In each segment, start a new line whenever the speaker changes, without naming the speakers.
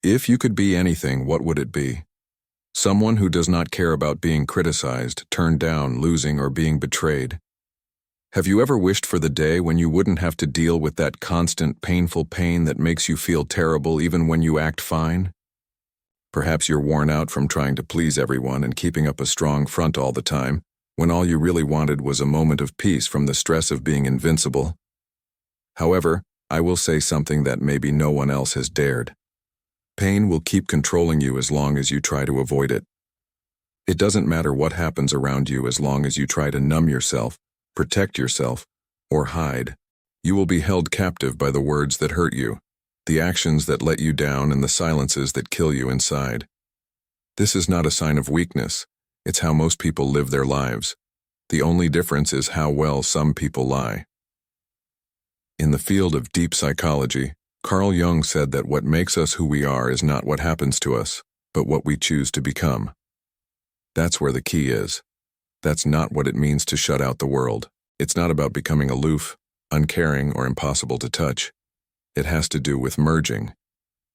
If you could be anything, what would it be? Someone who does not care about being criticized, turned down, losing, or being betrayed. Have you ever wished for the day when you wouldn't have to deal with that constant, painful pain that makes you feel terrible even when you act fine? Perhaps you're worn out from trying to please everyone and keeping up a strong front all the time, when all you really wanted was a moment of peace from the stress of being invincible. However, I will say something that maybe no one else has dared. Pain will keep controlling you as long as you try to avoid it. It doesn't matter what happens around you as long as you try to numb yourself, protect yourself, or hide. You will be held captive by the words that hurt you, the actions that let you down, and the silences that kill you inside. This is not a sign of weakness. It's how most people live their lives. The only difference is how well some people lie. In the field of deep psychology, Carl Jung said that what makes us who we are is not what happens to us, but what we choose to become. That's where the key is. That's not what it means to shut out the world. It's not about becoming aloof, uncaring, or impossible to touch. It has to do with merging.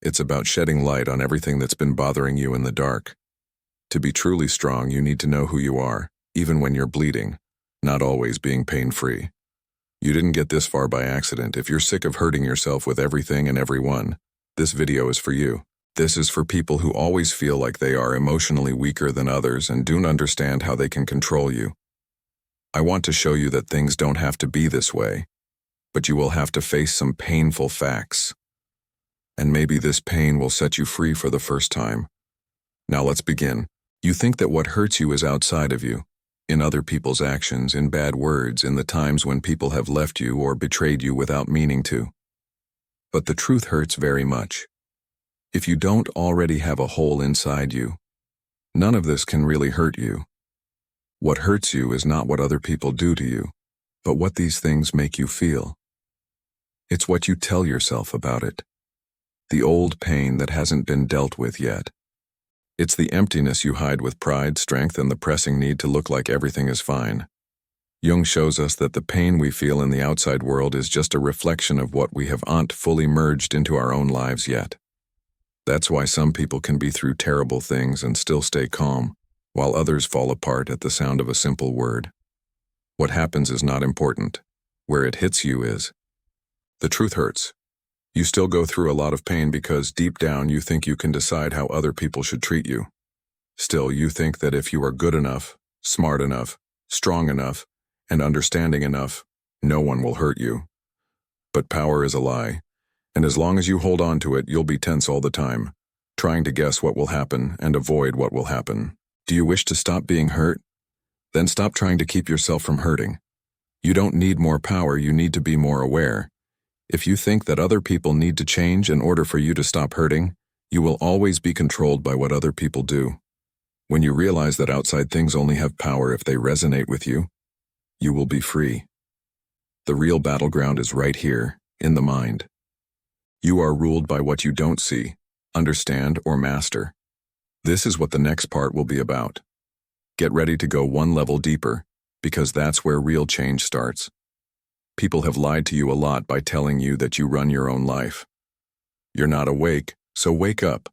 It's about shedding light on everything that's been bothering you in the dark. To be truly strong, you need to know who you are, even when you're bleeding, not always being pain-free. You didn't get this far by accident. If you're sick of hurting yourself with everything and everyone, this video is for you. This is for people who always feel like they are emotionally weaker than others and don't understand how they can control you. I want to show you that things don't have to be this way, but you will have to face some painful facts. And maybe this pain will set you free for the first time. Now let's begin. You think that what hurts you is outside of you, in other people's actions, in bad words, in the times when people have left you or betrayed you without meaning to. But the truth hurts very much. If you don't already have a hole inside you, none of this can really hurt you. What hurts you is not what other people do to you, but what these things make you feel. It's what you tell yourself about it. The old pain that hasn't been dealt with yet. It's the emptiness you hide with pride, strength, and the pressing need to look like everything is fine. Jung shows us that the pain we feel in the outside world is just a reflection of what we haven't fully merged into our own lives yet. That's why some people can be through terrible things and still stay calm, while others fall apart at the sound of a simple word. What happens is not important. Where it hits you is. The truth hurts. You still go through a lot of pain because deep down you think you can decide how other people should treat you. Still, you think that if you are good enough, smart enough, strong enough, and understanding enough, no one will hurt you. But power is a lie, and as long as you hold on to it, you'll be tense all the time, trying to guess what will happen and avoid what will happen. Do you wish to stop being hurt? Then stop trying to keep yourself from hurting. You don't need more power, you need to be more aware. If you think that other people need to change in order for you to stop hurting, you will always be controlled by what other people do. When you realize that outside things only have power if they resonate with you, you will be free. The real battleground is right here, in the mind. You are ruled by what you don't see, understand, or master. This is what the next part will be about. Get ready to go one level deeper, because that's where real change starts. People have lied to you a lot by telling you that you run your own life. You're not awake, so wake up.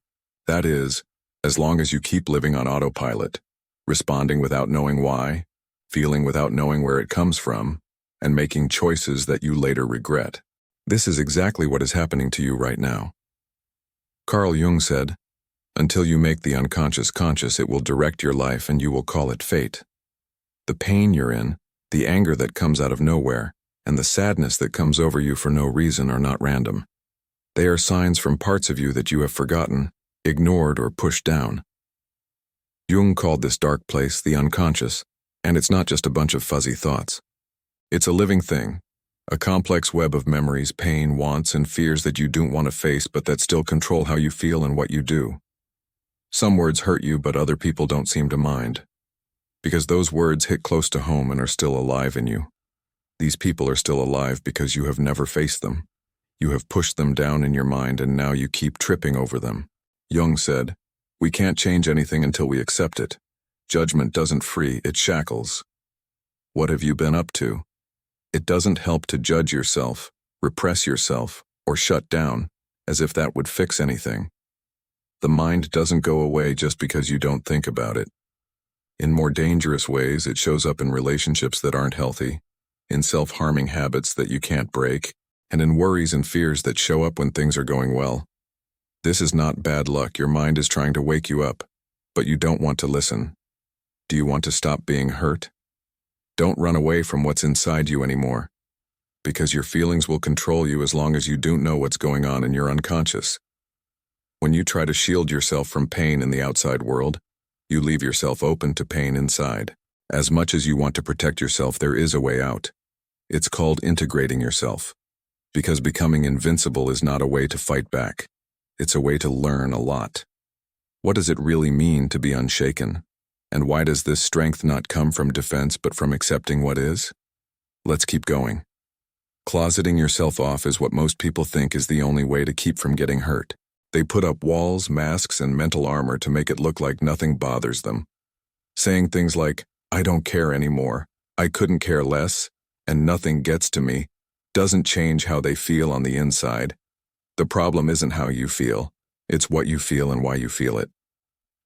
That is, as long as you keep living on autopilot, responding without knowing why, feeling without knowing where it comes from, and making choices that you later regret. This is exactly what is happening to you right now. Carl Jung said, "Until you make the unconscious conscious, it will direct your life and you will call it fate." The pain you're in, the anger that comes out of nowhere, and the sadness that comes over you for no reason are not random. They are signs from parts of you that you have forgotten, ignored, or pushed down. Jung called this dark place the unconscious, and it's not just a bunch of fuzzy thoughts. It's a living thing, a complex web of memories, pain, wants, and fears that you don't want to face but that still control how you feel and what you do. Some words hurt you, but other people don't seem to mind, because those words hit close to home and are still alive in you. These people are still alive because you have never faced them. You have pushed them down in your mind and now you keep tripping over them. Jung said, "We can't change anything until we accept it. Judgment doesn't free, it shackles." What have you been up to? It doesn't help to judge yourself, repress yourself, or shut down, as if that would fix anything. The mind doesn't go away just because you don't think about it. In more dangerous ways, it shows up in relationships that aren't healthy, in self-harming habits that you can't break, and in worries and fears that show up when things are going well. This is not bad luck. Your mind is trying to wake you up, but you don't want to listen. Do you want to stop being hurt? Don't run away from what's inside you anymore, because your feelings will control you as long as you don't know what's going on in your unconscious. When you try to shield yourself from pain in the outside world, you leave yourself open to pain inside. As much as you want to protect yourself, there is a way out. It's called integrating yourself, because becoming invincible is not a way to fight back. It's a way to learn a lot. What does it really mean to be unshaken? And why does this strength not come from defense but from accepting what is? Let's keep going. Closeting yourself off is what most people think is the only way to keep from getting hurt. They put up walls, masks, and mental armor to make it look like nothing bothers them. Saying things like, "I don't care anymore," "I couldn't care less," and "nothing gets to me," doesn't change how they feel on the inside. The problem isn't how you feel, it's what you feel and why you feel it.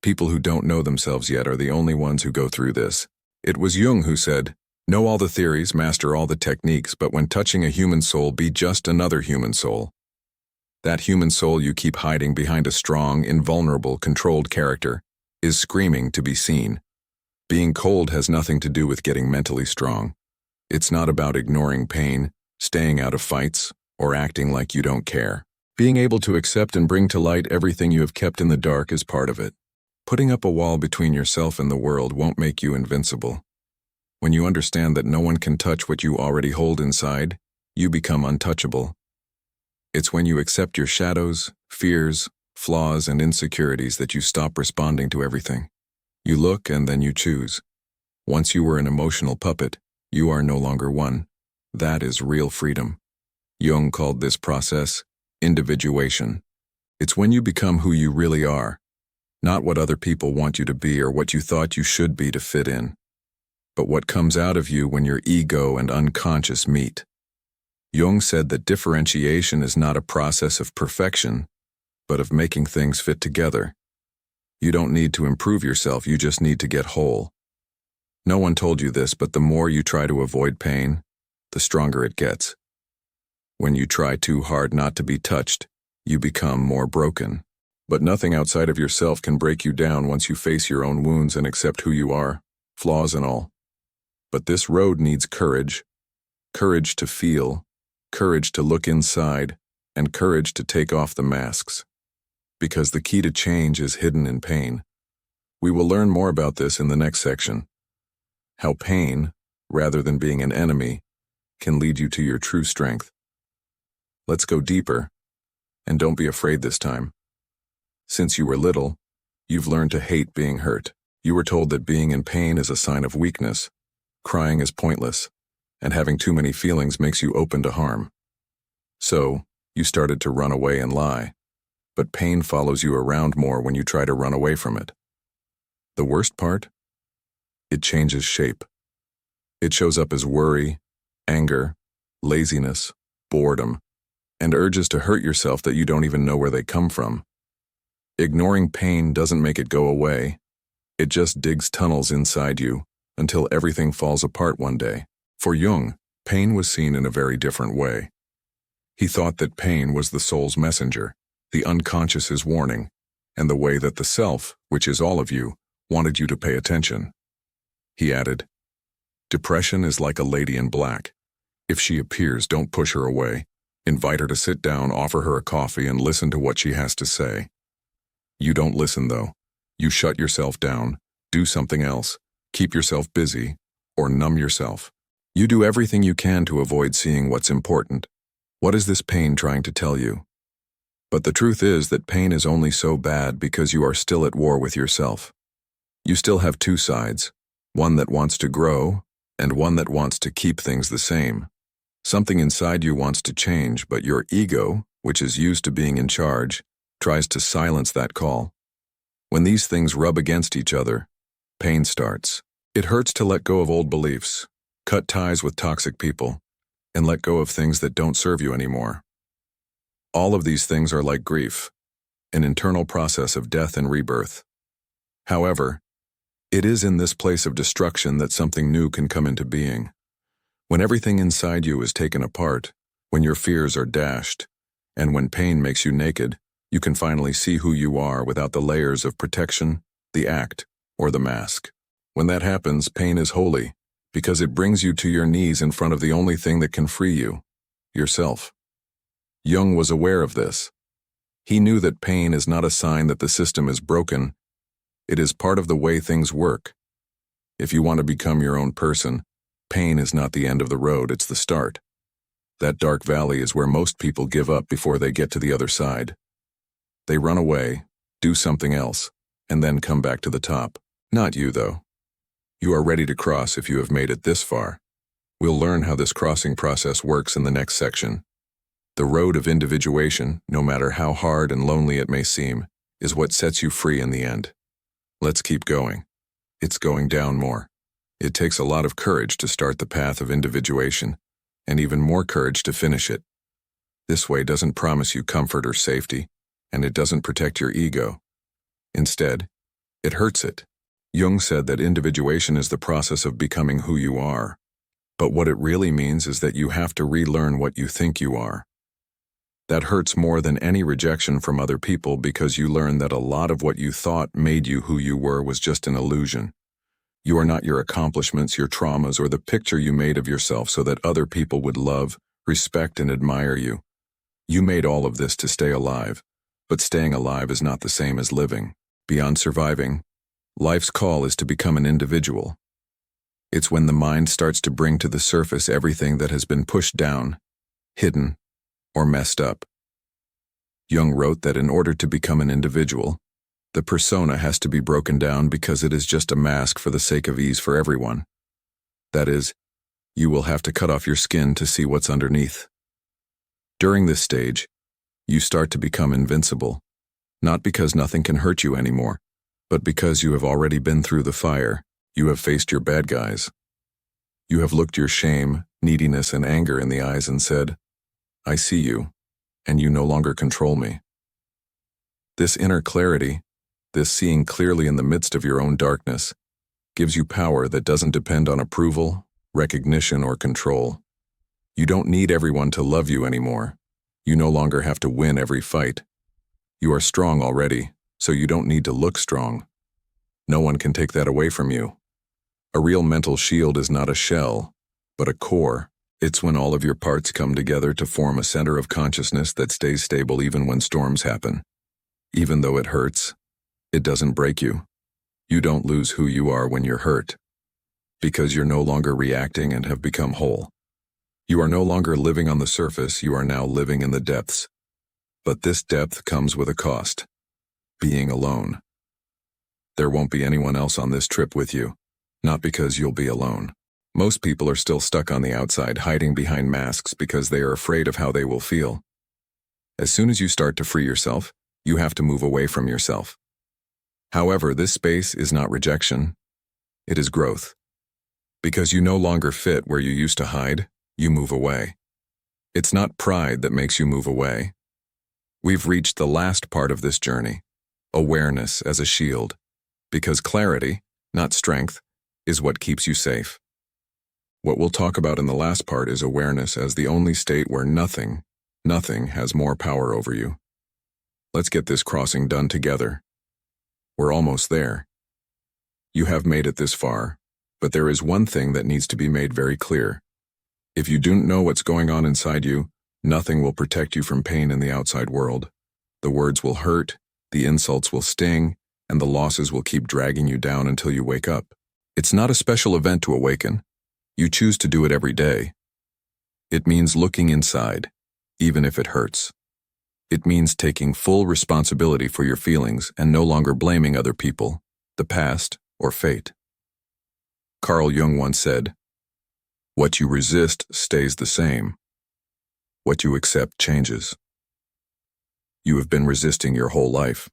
People who don't know themselves yet are the only ones who go through this. It was Jung who said, "Know all the theories, master all the techniques, but when touching a human soul, be just another human soul." That human soul you keep hiding behind a strong, invulnerable, controlled character is screaming to be seen. Being cold has nothing to do with getting mentally strong. It's not about ignoring pain, staying out of fights, or acting like you don't care. Being able to accept and bring to light everything you have kept in the dark is part of it. Putting up a wall between yourself and the world won't make you invincible. When you understand that no one can touch what you already hold inside, you become untouchable. It's when you accept your shadows, fears, flaws, and insecurities that you stop responding to everything. You look and then you choose. Once you were an emotional puppet, you are no longer one. That is real freedom. Jung called this process individuation. It's when you become who you really are, not what other people want you to be or what you thought you should be to fit in, but what comes out of you when your ego and unconscious meet. Jung said that differentiation is not a process of perfection, but of making things fit together. You don't need to improve yourself, you just need to get whole. No one told you this, but the more you try to avoid pain, the stronger it gets. When you try too hard not to be touched, you become more broken. But nothing outside of yourself can break you down once you face your own wounds and accept who you are, flaws and all. But this road needs courage. Courage to feel, courage to look inside, and courage to take off the masks. Because the key to change is hidden in pain. We will learn more about this in the next section. How pain, rather than being an enemy, can lead you to your true strength. Let's go deeper, and don't be afraid this time. Since you were little, you've learned to hate being hurt. You were told that being in pain is a sign of weakness, crying is pointless, and having too many feelings makes you open to harm. So, you started to run away and lie, but pain follows you around more when you try to run away from it. The worst part? It changes shape. It shows up as worry, anger, laziness, boredom, and urges to hurt yourself that you don't even know where they come from. Ignoring pain doesn't make it go away. It just digs tunnels inside you until everything falls apart one day. For Jung, pain was seen in a very different way. He thought that pain was the soul's messenger, the unconscious's warning, and the way that the self, which is all of you, wanted you to pay attention. He added, "Depression is like a lady in black. If she appears, don't push her away. Invite her to sit down, offer her a coffee, and listen to what she has to say. You don't listen, though. You shut yourself down, do something else, keep yourself busy, or numb yourself. You do everything you can to avoid seeing what's important. What is this pain trying to tell you? But the truth is that pain is only so bad because you are still at war with yourself. You still have two sides, one that wants to grow and one that wants to keep things the same. Something inside you wants to change, but your ego, which is used to being in charge, tries to silence that call. When these things rub against each other, pain starts. It hurts to let go of old beliefs, cut ties with toxic people, and let go of things that don't serve you anymore. All of these things are like grief. an internal process of death and rebirth. However, it is in this place of destruction that something new can come into being. When everything inside you is taken apart, when your fears are dashed, and when pain makes you naked, you can finally see who you are without the layers of protection, the act, or the mask. When that happens, pain is holy, because it brings you to your knees in front of the only thing that can free you, yourself. Jung was aware of this. He knew that pain is not a sign that the system is broken. It is part of the way things work. If you want to become your own person, pain is not the end of the road, it's the start. That dark valley is where most people give up before they get to the other side. They run away, do something else, and then come back to the top. Not you, though. You are ready to cross if you have made it this far. We'll learn how this crossing process works in the next section. The road of individuation, no matter how hard and lonely it may seem, is what sets you free in the end. Let's keep going. It's going down more. It takes a lot of courage to start the path of individuation, and even more courage to finish it. This way doesn't promise you comfort or safety, and it doesn't protect your ego. Instead, it hurts it. Jung said that individuation is the process of becoming who you are. But what it really means is that you have to relearn what you think you are. That hurts more than any rejection from other people because you learn that a lot of what you thought made you who you were was just an illusion. You are not your accomplishments, your traumas, or the picture you made of yourself so that other people would love, respect, and admire you. You made all of this to stay alive, but staying alive is not the same as living. Beyond surviving, life's call is to become an individual. It's when the mind starts to bring to the surface everything that has been pushed down, hidden, or messed up. Jung wrote that in order to become an individual, the persona has to be broken down because it is just a mask for the sake of ease for everyone. That is, you will have to cut off your skin to see what's underneath. During this stage, you start to become invincible, not because nothing can hurt you anymore, but because you have already been through the fire, you have faced your bad guys. You have looked your shame, neediness, and anger in the eyes and said, I see you, and you no longer control me. This inner clarity, this seeing clearly in the midst of your own darkness, gives you power that doesn't depend on approval, recognition, or control. You don't need everyone to love you anymore. You no longer have to win every fight. You are strong already, so you don't need to look strong. No one can take that away from you. A real mental shield is not a shell, but a core. It's when all of your parts come together to form a center of consciousness that stays stable even when storms happen. Even though it hurts, it doesn't break you. You don't lose who you are when you're hurt, because you're no longer reacting and have become whole. You are no longer living on the surface, you are now living in the depths. But this depth comes with a cost: being alone. There won't be anyone else on this trip with you, not because you'll be alone. Most people are still stuck on the outside, hiding behind masks because they are afraid of how they will feel. As soon as you start to free yourself, you have to move away from yourself. However, this space is not rejection, it is growth. Because you no longer fit where you used to hide, you move away. It's not pride that makes you move away. We've reached the last part of this journey, awareness as a shield, because clarity, not strength, is what keeps you safe. What we'll talk about in the last part is awareness as the only state where nothing has more power over you. Let's get this crossing done together. We're almost there. You have made it this far, but there is one thing that needs to be made very clear. If you don't know what's going on inside you, nothing will protect you from pain in the outside world. The words will hurt, the insults will sting, and the losses will keep dragging you down until you wake up. It's not a special event to awaken. You choose to do it every day. It means looking inside, even if it hurts. It means taking full responsibility for your feelings and no longer blaming other people, the past, or fate. Carl Jung once said, "What you resist stays the same. What you accept changes." You have been resisting your whole life.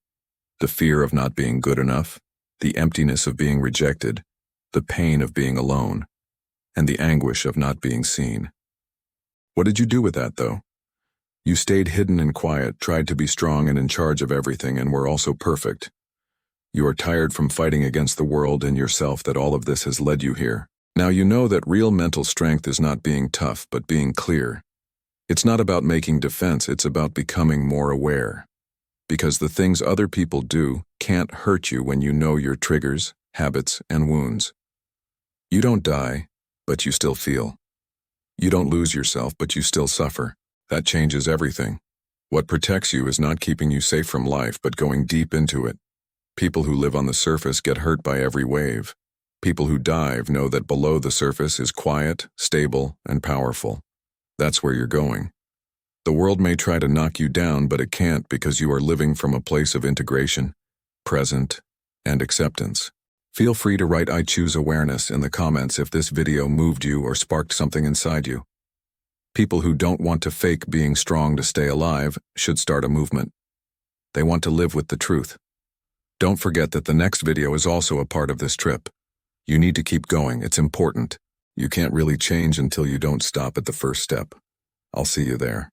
The fear of not being good enough, the emptiness of being rejected, the pain of being alone, and the anguish of not being seen. What did you do with that, though? You stayed hidden and quiet, tried to be strong and in charge of everything, and were also perfect. You are tired from fighting against the world and yourself that all of this has led you here. Now you know that real mental strength is not being tough, but being clear. It's not about making defense, it's about becoming more aware. Because the things other people do can't hurt you when you know your triggers, habits, and wounds. You don't die, but you still feel. You don't lose yourself, but you still suffer. That changes everything. What protects you is not keeping you safe from life, but going deep into it. People who live on the surface get hurt by every wave. People who dive know that below the surface is quiet, stable, and powerful. That's where you're going. The world may try to knock you down, but it can't because you are living from a place of integration, present, and acceptance. Feel free to write "I choose awareness" in the comments if this video moved you or sparked something inside you. People who don't want to fake being strong to stay alive should start a movement. They want to live with the truth. Don't forget that the next video is also a part of this trip. You need to keep going, it's important. You can't really change until you don't stop at the first step. I'll see you there.